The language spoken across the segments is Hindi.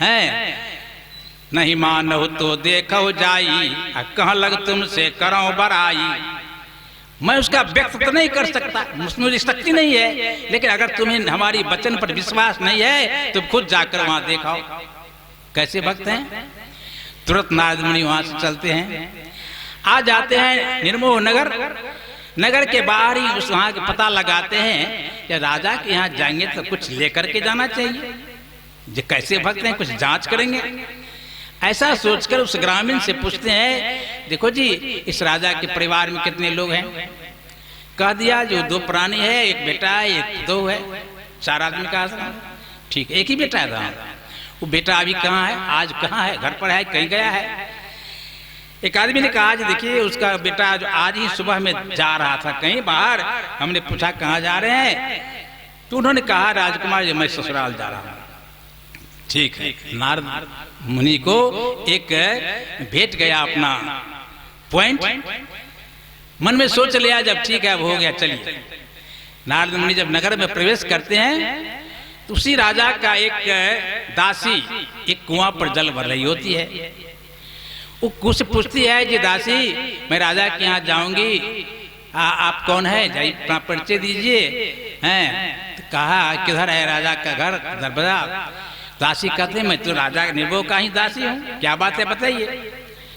हैं, नहीं मानो तो देखो जाई, कहाँ लग तुमसे करो बराई। मैं उसका व्यक्त तो नहीं कर सकता, उसमें शक्ति नहीं है, लेकिन अगर तुम्हें हमारी वचन पर विश्वास नहीं है तो खुद जाकर वहां देखो कैसे भक्त हैं। तुरंत नारद मुनि वहां से चलते हैं, आ जाते हैं निर्मोह नगर। नगर के बाहर ही उस वहां के पता लगाते हैं कि राजा के यहाँ जाएंगे तो कुछ लेकर के जाना चाहिए, जो कैसे भक्त हैं कुछ जांच करेंगे। ऐसा सोचकर उस ग्रामीण से पूछते हैं, देखो जी इस राजा के परिवार में कितने लोग हैं? कह दिया जो 2 प्राणी है, एक बेटा है, एक 2 है, 4 आदमी का आश्रम। ठीक, एक ही बेटा था। वो बेटा अभी कहाँ है? आज कहाँ है? घर पर है, कहीं गया है? एक आदमी ने कहा, आज देखिए उसका बेटा जो आज ही सुबह में जा रहा था कहीं बाहर। हमने पूछा कहाँ जा रहे हैं? तो उन्होंने कहा राजकुमार मैं ससुराल जा रहा हूँ। ठीक है, नारद मुनि को एक भेट गया अपना पॉइंट, मन में सोच लिया जब ठीक है अब हो गया चलिए। नारद मुनि जब नगर में प्रवेश करते हैं तो उसी राजा का एक दासी एक कुआं पर जल भर रही होती है। वो कुछ पूछती है जी दासी मैं राजा के यहाँ जाऊंगी, आप कौन है, जाइए अपना परिचय दीजिए। हैं तो कहा किधर है राजा का घर? दरबजा। दासी कहते मैं तो राजा निर्भो का ही दासी हूँ, क्या बात है बताइए।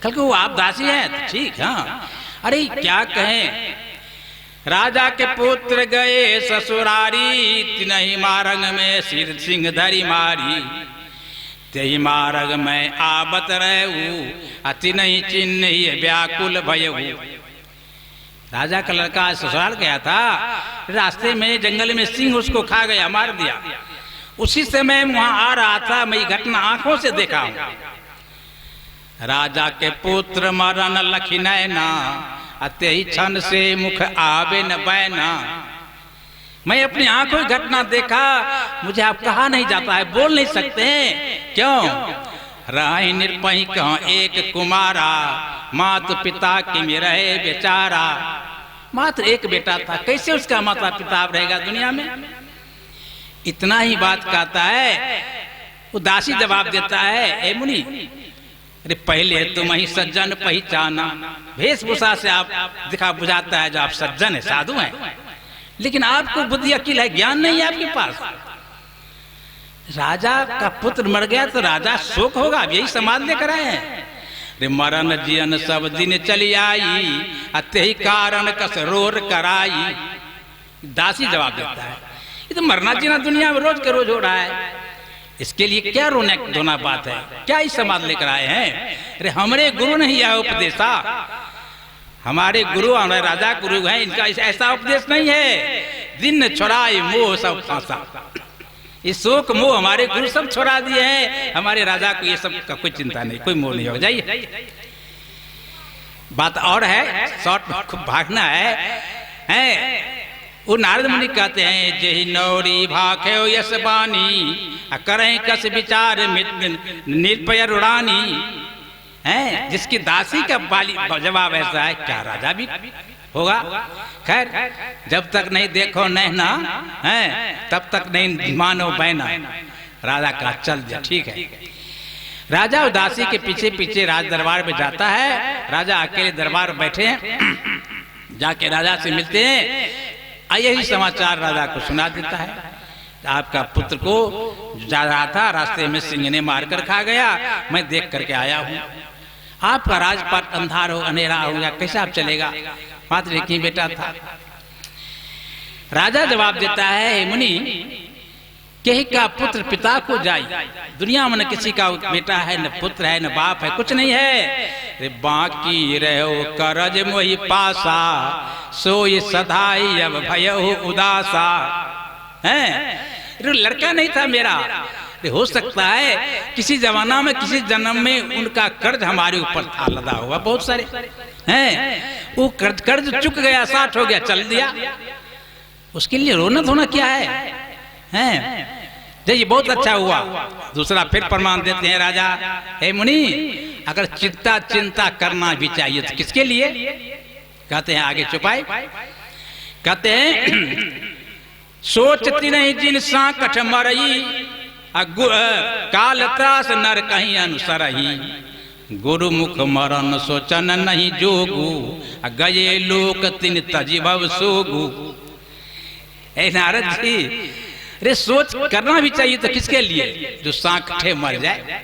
कल को आप दासी हैं? तो ठीक, हाँ। अरे क्या कहें, राजा के पुत्र गए ससुरारी, तिनहि मार्ग में सिर सिंह धरी मारी, तेहि मार्ग में आबत रहू, अति नहीं चिन्ह व्याकुल भयऊ। राजा का लड़का ससुराल गया था, रास्ते में जंगल में सिंह उसको खा गया, मार दिया। उसी समय वहां आ रहा था, मैं घटना आंखों से देखा हूं। राजा के पुत्र मरण लखी नैना, अते ही क्षण से मुख आवे न बैना। मैं अपनी आंखों की घटना देखा, मुझे आप कहा नहीं जाता है, बोल नहीं सकते हैं। क्यों? राही निर्पही कहाँ एक कुमारा, माता पिता के में रहे बेचारा। मात्र एक बेटा था, कैसे उसका माता पिता रहेगा दुनिया में? इतना ही बात कहता है। वो दासी जवाब देता है, ए मुनि अरे पहले तुम ही सज्जन पहचाना। वेशभूषा से आप दिखा बुझाता है जो आप सज्जन है, साधु हैं, लेकिन आपको बुद्धि अकील है, ज्ञान नहीं है आपके पास। राजा का पुत्र मर गया तो राजा शोक होगा, यही समाज लेकर आए हैं। रे मरण जियन सब दिन चली आई, अते ही कारण कसरोर कराई। दासी जवाब देता है, ये तो मरना जीना दुनिया में रोज के रोज हो रहा है, इसके लिए क्या रोने धोना बात है, क्या ही समाज लेकर आए हैं? अरे हमारे गुरु ने यह उपदेशा, हमारे गुरु हमारे राजा गुरु हैं, इनका ऐसा उपदेश नहीं है। दिन छोड़ाए मोह सब फांसा, इस शोक मोह हमारे गुरु सब छोड़ा दिए हैं। हमारे राजा को ये सब का कोई चिंता नहीं, कोई मोह नहीं हो। जाइए, बात और है, शॉर्ट में खूब भागना है। वो नारद मुनि कहते हैं, जेहि नौरी भाखे यश बानी, करें कस विचार निर्भय रुड़ानी। है जिसकी दासी का जवाब ऐसा है, क्या राजा भी होगा? खैर जब तक नहीं देखो नैना है तब तक नहीं मानो बैना। राजा का चल जा, ठीक है। राजा और दासी के पीछे पीछे राज दरबार में जाता है। राजा अकेले दरबार बैठे हैं, जाके राजा से मिलते हैं। यही समाचार राजा को सुना देता है, आपका पुत्र को जा रहा था, रास्ते में सिंह ने मारकर खा गया, मैं देख करके आया हूँ। आपका राजपाट अंधार हो अंधेरा हो गया, कैसे आप चलेगा? मात्र एक ही बेटा था। राजा जवाब देता है, मुनि कहीं का पुत्र पिता को जाए, दुनिया में न किसी का बेटा है, न पुत्र है, न बाप है, कुछ नहीं है। रे बाकी रहो करज मोहि पासा, सोई सदाई अब भयहु उदासा। है लड़का नहीं था मेरा, हो सकता है किसी जमाना में किसी जन्म में उनका कर्ज हमारे ऊपर था लदा हुआ, बहुत सारे हैं। वो कर्ज चुक गया, 60 हो गया, चल दिया, उसके लिए रोना धोना क्या है? ये बहुत अच्छा हुआ। दूसरा फिर प्रमाण देते हैं राजा, हे मुनि अगर चिंता करना भी चाहिए तो किसके लिए? कहते हैं आगे चुपाए, कहते हैं सोचती नहीं जिन सांकट मरई, काल त्रास नर कहीं अनुसरही, गुरुमुख मरण सोचन नहीं जोगु, गए लोक तिन तजी भव सोगु। ए नारद जी, अरे सोच करना भी चाहिए तो किसके लिए? जो सांकठे मर जाए,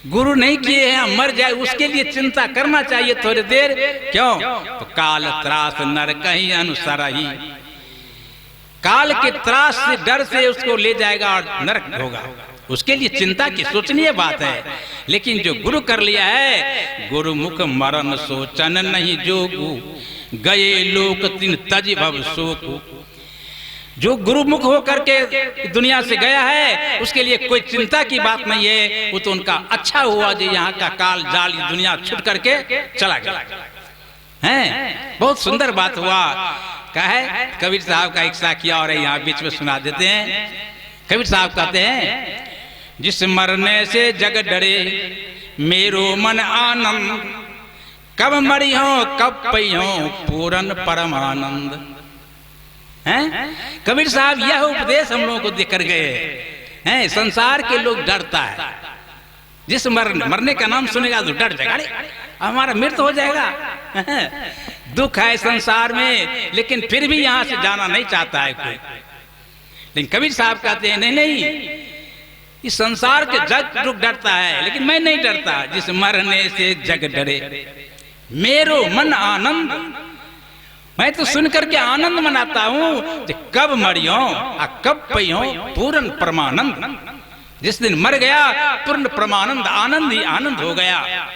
गुरु नहीं किए हैं मर जाए, उसके लिए चिंता करना चाहिए थोड़ी देर। क्यों? तो काल त्रास नर कहीं अनुसरही, काल के त्रास से डर से उसको ले जाएगा और नरक होगा, उसके लिए चिंता की सोचनीय बात है। लेकिन जो गुरु कर लिया है, गुरुमुख मरण सोचन नहीं जोगु, गए लोक तिन तज भव सोकु। जो गुरुमुख होकर के दुनिया से गया है, उसके लिए कोई चिंता की बात नहीं है। वो तो उनका अच्छा हुआ जो यहाँ का काल जाल दुनिया छूट करके चला गया है। बहुत सुंदर बात हुआ। कहे कबीर साहब का एक साखिया और यहाँ बीच में सुना देते हैं। कबीर साहब कहते हैं, जिस मरने से जग डरे मेरो मन आनंद, कब मरी हो कब पई हो पूरन परमानंद। हैं? कबीर साहब यह उपदेश हम लोगों को देकर गए हैं। संसार के लोग डरता है, जिस मरने का नाम सुनेगा तो डर जाएगा, अरे हमारा मृत्यु हो जाएगा। दुख है संसार में, लेकिन फिर भी यहाँ से जाना नहीं चाहता है कोई। लेकिन कबीर साहब कहते हैं, नहीं नहीं, इस संसार के जग दुख डरता है, लेकिन मैं नहीं डरता। जिस मरने से जग डरे मेरो मन आनंद, मैं तो सुन करके आनंद मनाता हूँ। कब मरियो और कब पइयो पूर्ण परमानंद। जिस दिन मर गया पूर्ण परमानंद, आनंद ही आनंद हो गया।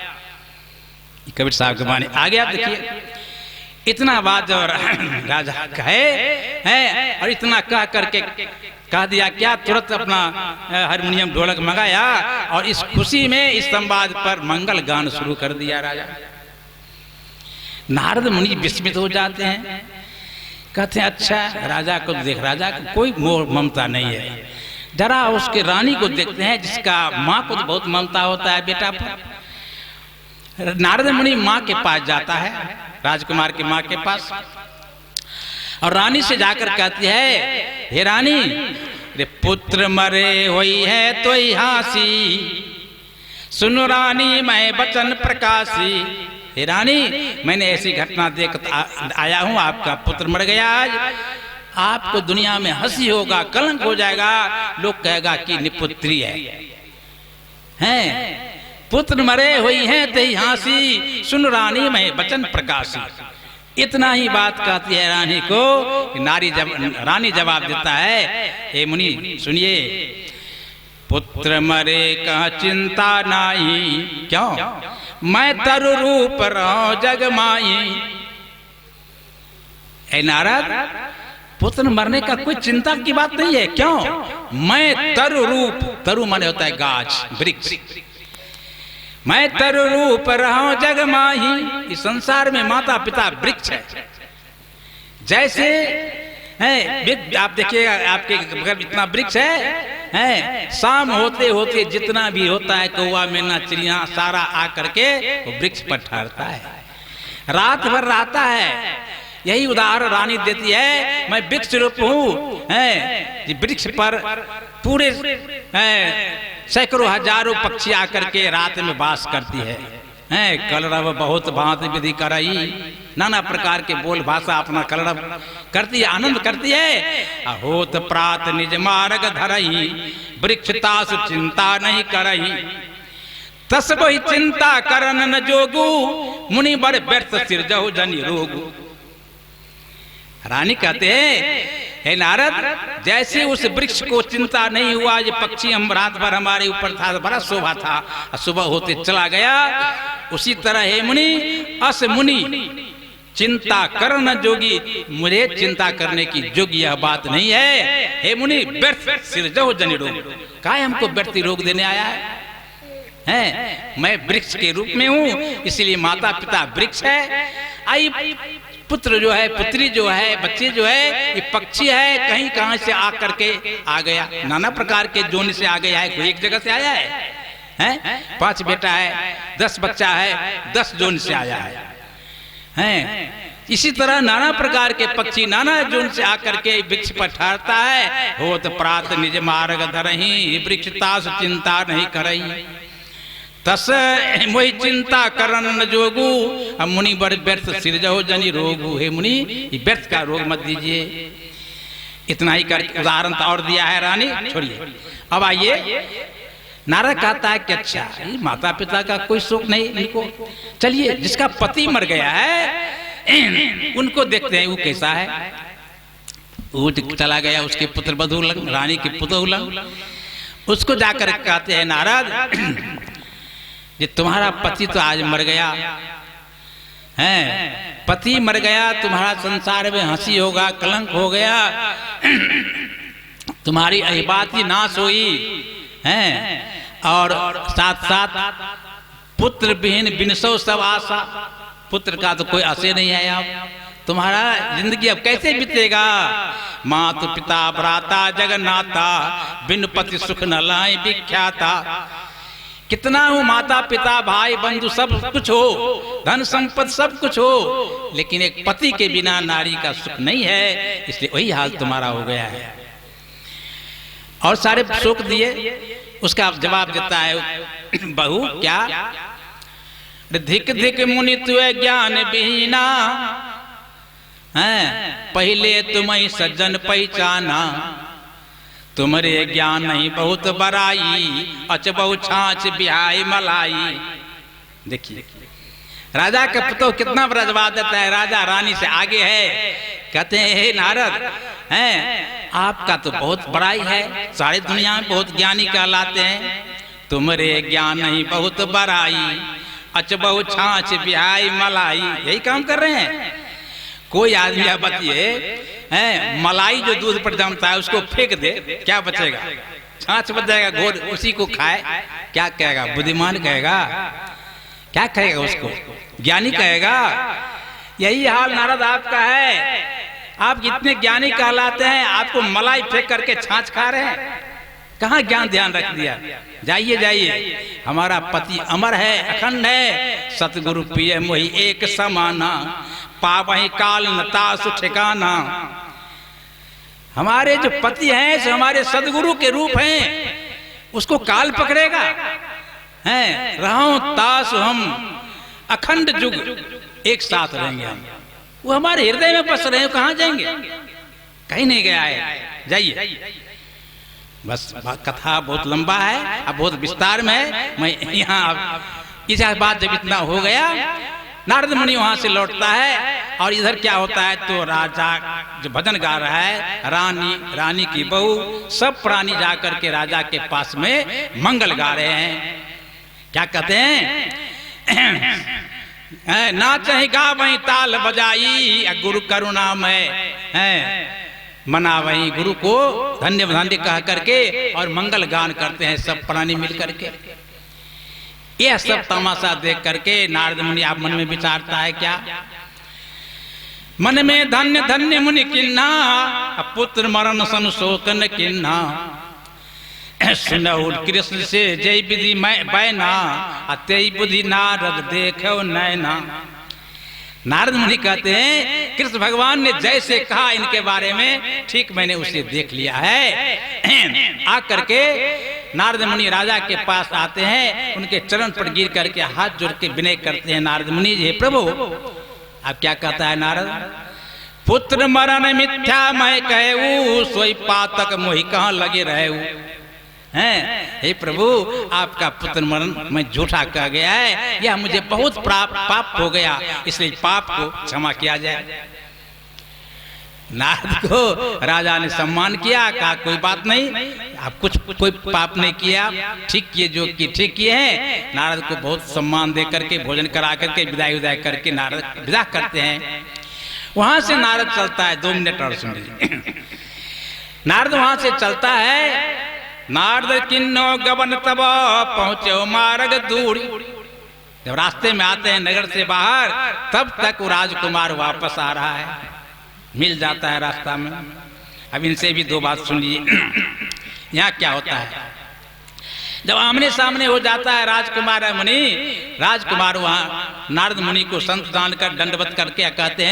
कबीर साहब के माने आ गया। देखिए इतना बात और राजा कहे है, और इतना कह करके कह दिया क्या, तुरंत अपना हारमोनियम ढोलक मंगाया और इस खुशी में इस संवाद पर मंगल गान शुरू कर दिया राजा। नारद मुनि विस्मित हो जाते हैं, कहते हैं अच्छा राजा को देख, राजा को कोई मोह ममता नहीं है। जरा उसके रानी को देखते हैं, जिसका माँ को तो बहुत ममता होता है बेटा पर। नारद मुनि माँ के पास जाता है, राजकुमार की माँ के पास, और रानी से जाकर कहती है, हे रानी, रे पुत्र मरे हुई है तो हासी, सुनो रानी मैं बचन प्रकाशी। हे रानी, मैंने ऐसी घटना देख आया हूं, आपका पुत्र मर गया आज, आपको दुनिया में हंसी होगा, कलंक हो जाएगा, लोग कहेगा कि निपुत्री हैं। पुत्र मरे हुई हैं ते हासी, सुन रानी मैं बचन प्रकाशी। इतना ही बात कहती है रानी को। रानी जवाब देता है, हे मुनि सुनिए, पुत्र मरे का चिंता नहीं, क्यों? मैं तरु रूप रहो जग माई। ए नारद, पुत्र मरने का कोई चिंता की बात नहीं है, क्यों? मैं तरु रूप, तरु माने होता है गाछ वृक्ष, मैं तरु रूप रहो जग माही। इस संसार में माता पिता वृक्ष है। जैसे है, आप देखिएगा आपके बगल इतना वृक्ष है, शाम होते होते जितना भी होता है कौवा मैना चिड़िया सारा आ करके वो वृक्ष पर ठहरता है, रात भर रहता है। यही उदाहरण रानी देती है, मैं वृक्ष रूप हूँ, वृक्ष पर पूरे सैकड़ों हजारों पक्षी आकर के रात में वास करती है। कलरव बहुत भांति विधि करई, नाना प्रकार के बोल भाषा अपना कलरव करती है, आनंद करती है। होत प्रात निज मार्ग धरई, वृक्ष तासु चिंता नहीं करई, तस वही चिंता करन न जोगु, मुनि बड़ व्यर्थ सिरजहु जनि रोगु। रानी कहते हैं, हे नारद, जैसे उस वृक्ष को चिंता नहीं हुआ, ये पक्षी हम रात भर हमारे ऊपर था, बड़ा शोभा था, सुबह होते चला गया, उसी तरह हे मुनि, अस मुनि चिंता करन जोगी, मुझे चिंता करने की जोगी यह बात नहीं है। हे मुनि, व्यर्थ सिरजहु जनि रोग, काय हमको व्यर्थ रोग देने आया है? मैं वृक्ष के रूप में हूँ, इसलिए माता पिता वृक्ष है। आई पुत्र जो है, पुत्री जो है, बच्चे जो है, ये पक्षी है, कहीं कहां से आकर के आ गया, नाना प्रकार के जोन से आ गया है, कोई एक जगह से आया है? 5 बेटा है, 10 बच्चा है, 10 जोन से आया है। हैं। इसी तरह नाना प्रकार के पक्षी नाना जुन से आकर के वृक्ष पर ठहरता है। हो तो प्रात निज मार्ग धरही, वृक्ष तास चिंता नहीं करही। तस मोहि चिंता करन न जोगू, अब मुनि बड़ व्यर्थ सिरजहो जनि रोगू। हे मुनि, व्यर्थ का रोग मत दीजिए। इतना ही कर उदाहरण और दिया है रानी, छोड़िए। अब आइए, नारद कहता है कि अच्छा, माता पिता का कोई शोक नहीं इनको। चलिए, जिसका पति मर गया है उनको देखते हैं वो कैसा है। वो चला गया उसके पुत्र बधू लग, रानी के पुत्र लग। उसको जाकर कहते हैं नारद, ये तुम्हारा पति तो आज मर गया है, पति मर गया, तुम्हारा संसार में हंसी होगा, कलंक हो गया, तुम्हारी अहिबाती नाश हुई है, और साथ साथ पुत्र विहीन बिनसो सब आशा। पुत्र का तो कोई आशय नहीं है। अब तुम्हारा जिंदगी अब कैसे बीतेगा। मातु पिता भ्राता जगन्नाथा, बिन पति सुख न लाए विख्याता। कितना हो माता पिता भाई बंधु सब कुछ हो, धन संपत्ति सब कुछ हो, लेकिन एक पति के बिना नारी का सुख नहीं है। इसलिए वही हाल तुम्हारा हो गया है। और सारे शोक दिए। उसका जवाब देता है बहू, क्या धिक धिक मुनि तुए ज्ञान विहीना, पहले तुम्हें सज्जन पहचाना, तुम्हारे ज्ञान नहीं बहुत बराई, अच बहु छाछ बिहाई मलाई। देखिए राजा का पुत्र कितना बड़ा जवाब देता है। राजा रानी से आगे है। कहते हैं हे नारद, हैं आपका तो बहुत बड़ाई है, सारी दुनिया में बहुत ज्ञानी कहलाते हैं, तुम्हारे ज्ञान नहीं बहुत बराई, अच बहु छाछ बिहाई मलाई। यही काम कर रहे हैं। कोई आदमी आप बताइए, मलाई जो दूध पर जमता है उसको फेंक दे, क्या बचेगा? छाछ बच जाएगा, घोर उसी को खाए, क्या कहेगा? बुद्धिमान कहेगा? क्या कहेगा उसको? ज्ञानी कहेगा? यही हाल नारद आपका है। आप जितने ज्ञानी कहलाते हैं, आपको मलाई फेंक करके छाछ खा रहे हैं। कहाँ ज्ञान ध्यान रख दिया? जाइए जाइए, हमारा पति अमर है, अखंड है, सतगुरु पिय मोहि एक समाना, पावहि काल न तासु ठिकाना। हमारे जो पति हैं सो हमारे सदगुरु के रूप हैं, उसको काल पकड़ेगा हैं। रहो तासु हम अखंड जुग एक साथ रहेंगे हम। वो हमारे हृदय में बस रहे, कहाँ जाएंगे? कहीं नहीं गया है। जाइए, बस कथा बहुत लंबा है, अब बहुत विस्तार में है। मैं यहाँ इस बात जब इतना हो गया, नारद मुनि वहां से लौटता है और इधर क्या होता है तो राजा जो भजन गा रहा है, रानी की बहू, सब प्राणी जाकर के राजा के पास में मंगल गा रहे हैं। क्या कहते हैं? ना चाहे गा वही ताल बजाई, गुरु करुणा में है मना वही गुरु को धन्य धन्य कह करके और मंगल गान करते हैं सब प्राणी मिल करके। यह सब तमाशा देख करके नारद मुनि आप मन में विचारता है क्या? मन में धन्य धन्य मुनि किन्ना, पुत्र मरण सन शोकन किन्ना, सुनहुल कृष्ण से जय विधि बैना, अतई बुद्धि नारद देखो नैना। नारद मुनि कहते हैं कृष्ण भगवान ने जैसे कहा इनके बारे में, ठीक मैंने उसे देख लिया है। आकर के नारद मुनि राजा के पास आते हैं, उनके चरण पर गिर करके हाथ जोड़ के विनय करते हैं। नारद मुनि जी, हे प्रभु, अब क्या कहता है नारद? पुत्र मरण मिथ्या मैं कहूँ, सोई पातक मोहि कहाँ लगे रहूँ। हैं हे प्रभु, आपका पुत्र मरण मैं झूठा कह गया है, यह मुझे बहुत पाप हो गया, इसलिए पाप को क्षमा किया जाए। नारद को राजा ने सम्मान किया, कहा कोई बात नहीं, आप कोई पाप नहीं किया, ठीक किए जो कि ठीक किए हैं। नारद को बहुत सम्मान दे करके भोजन करा करके विदाई करके नारद विदा करते हैं। वहां से नारद चलता है, 2 मिनट और सुन लीजिए। नारद वहां से चलता है। नारद किन्नो गबन तब पहुंचे मार्ग दूर। जब रास्ते में आते हैं नगर से बाहर, तब तक वो राजकुमार वापस आ रहा है, मिल जाता है रास्ता में। अब इनसे भी 2 बात सुन लीजिए। यहाँ क्या होता है, जब आमने सामने हो जाता है राजकुमार मुनि, राजकुमार वहां नारद मुनि को संत जानकर दंडवत करके कहते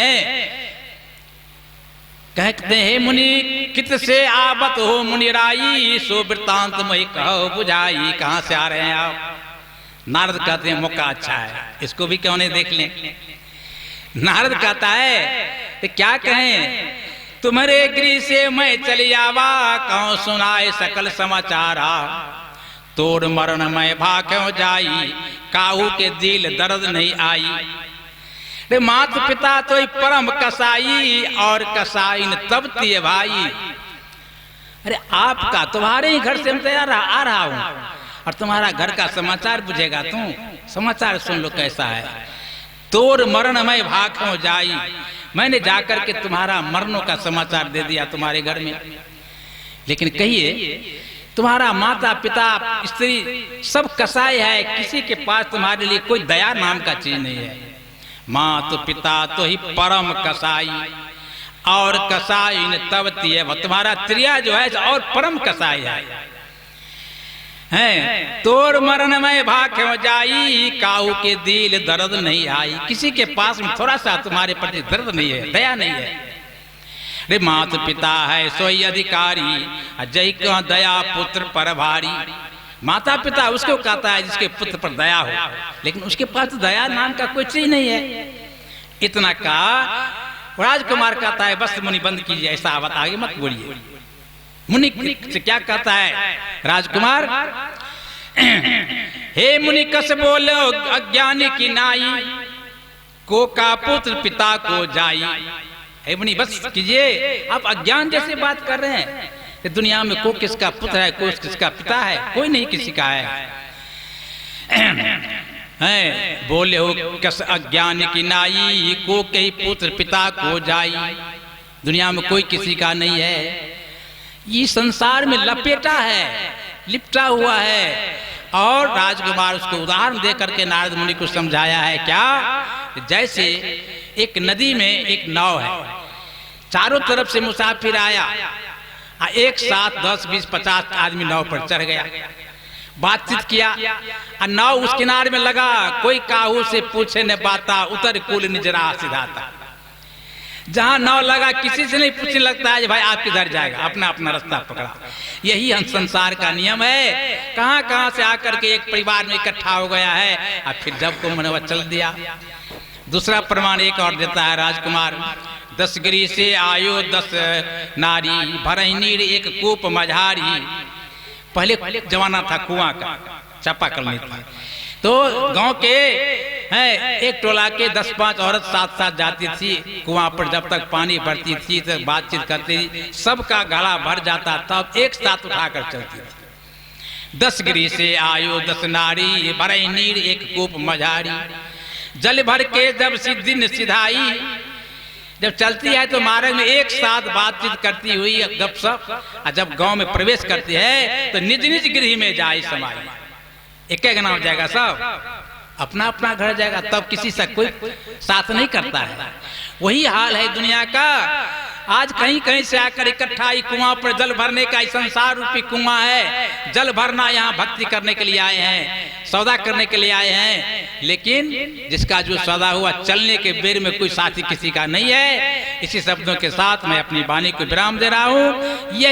हैं मुनि कित से आवत हो मुनिराई, सो वृत्तांत मैं कहो बुझाई। कहां से आ रहे हैं आप? नारद कहते हैं मौका अच्छा है, इसको भी क्यों नहीं देख लें। नारद कहता है तो क्या कहें, तुम्हारे गृह से मैं चली आवा, कौन सुनाए सकल समाचारा। तोड़ मरण मैं भाग्यों जाई, काहू के दिल दर्द नहीं आई। रे मात पिता तो परम कसाई, और कसाई न तब तिये भाई। अरे आपका तुम्हारे ही घर से मैं आ रहा हूं, और तुम्हारा घर का समाचार बुझेगा तुम? समाचार सुन लो कैसा है। तोड़ मरण मैं भाग्यों जाई, मैंने जाकर के तुम्हारा मरणों का समाचार दे दिया तुम्हारे घर में। लेकिन कहिए तुम्हारा माता पिता स्त्री सब कसाई है, किसी के पास तुम्हारे लिए कोई दया नाम का चीज नहीं है। माँ तो पिता तो ही परम कसाई, और कसाई न तब तिये। तुम्हारा त्रिया जो है और परम कसाई है। तोड़ मरण में भाग्यों जाई, काहू के दिल दर्द नहीं आई। किसी के पास में थोड़ा सा तुम्हारे प्रति दर्द नहीं है, दया नहीं है। रे मात पिता है सोई अधिकारी, जय का दया पुत्र पर भारी। माता पिता उसको कहता है जिसके पुत्र पर दया हो, लेकिन उसके पास दया नाम का कोई चीज नहीं है। इतना कहा राजकुमार कहता है बस मुनि बंद कीजिए, ऐसा बात आगे मत बोलिए। मुनि से क्या कहता है राजकुमार, हे मुनि कस बोलो अज्ञानी की नाई, को का पुत्र पिता को जाई। हे मुनि बस कीजिए, आप अज्ञान जैसे बात कर रहे हैं कि दुनिया में कोई किसका पुत्र है, कोई किसका पिता है, कोई नहीं किसी का है। बोले हो कस अज्ञान की नाई, को कई पुत्र पिता को जाई। दुनिया में कोई किसी का नहीं है, ये संसार में लपेटा है, लिपटा हुआ है। और राजकुमार उसको उदाहरण दे करके नारद मुनि को समझाया है क्या, जैसे एक नदी में एक नाव है, चारों तरफ से मुसाफिर आया, एक साथ 10, 20, 50 आदमी नाव पर चढ़ गया, बातचीत किया, नाव उस किनारे में लगा, कोई काहू से पूछे न बाता, उतर कुल निजरा सिधाता। जहां नाव लगा किसी से नहीं पूछने लगता है भाई आप किधर जाएगा, अपना अपना रास्ता पकड़ा। यही हम संसार का नियम है। कहां कहां से आकर के एक परिवार में इकट्ठा हो गया है, और फिर जब को मनवा चल दिया। दूसरा प्रमाण एक और देता है राजकुमार, 10 गिरी से आयो 10 नारी, भरही नीर एक कूप मझारी। पहले जमाना था कुआं का, चापाकल नहीं था, तो गांव के एक टोला के 10-5 औरत साथ जाती थी कुआं पर। जब तक पानी भरती थी तो बातचीत करती थी, सबका गला भर जाता तब एक साथ उठाकर चलती थी। 10 गिरी से आयो 10 नारी, भरई नीर एक कूप मझारी। जल भर के जब सिद्धि सिधाई, जब चलती है तो मार्ग में एक साथ बातचीत करती हुई गपशप, और जब गांव में प्रवेश करती है तो निज निज गृह में जाए समाई। एक एक नाम जाएगा, सब अपना अपना घर जाएगा, तब किसी से कोई साथ नहीं करता है। वही हाल है दुनिया का। आज कहीं कहीं से आकर इकट्ठा कुआं पर जल भरने का संसार रूपी कुआं है। जल भरना यहाँ भक्ति करने के लिए आए हैं, सौदा करने के लिए आए हैं, लेकिन जिसका जो सौदा हुआ चलने के बेर में कोई साथी किसी का नहीं है। इसी शब्दों के साथ मैं अपनी वाणी को विराम दे रहा हूँ।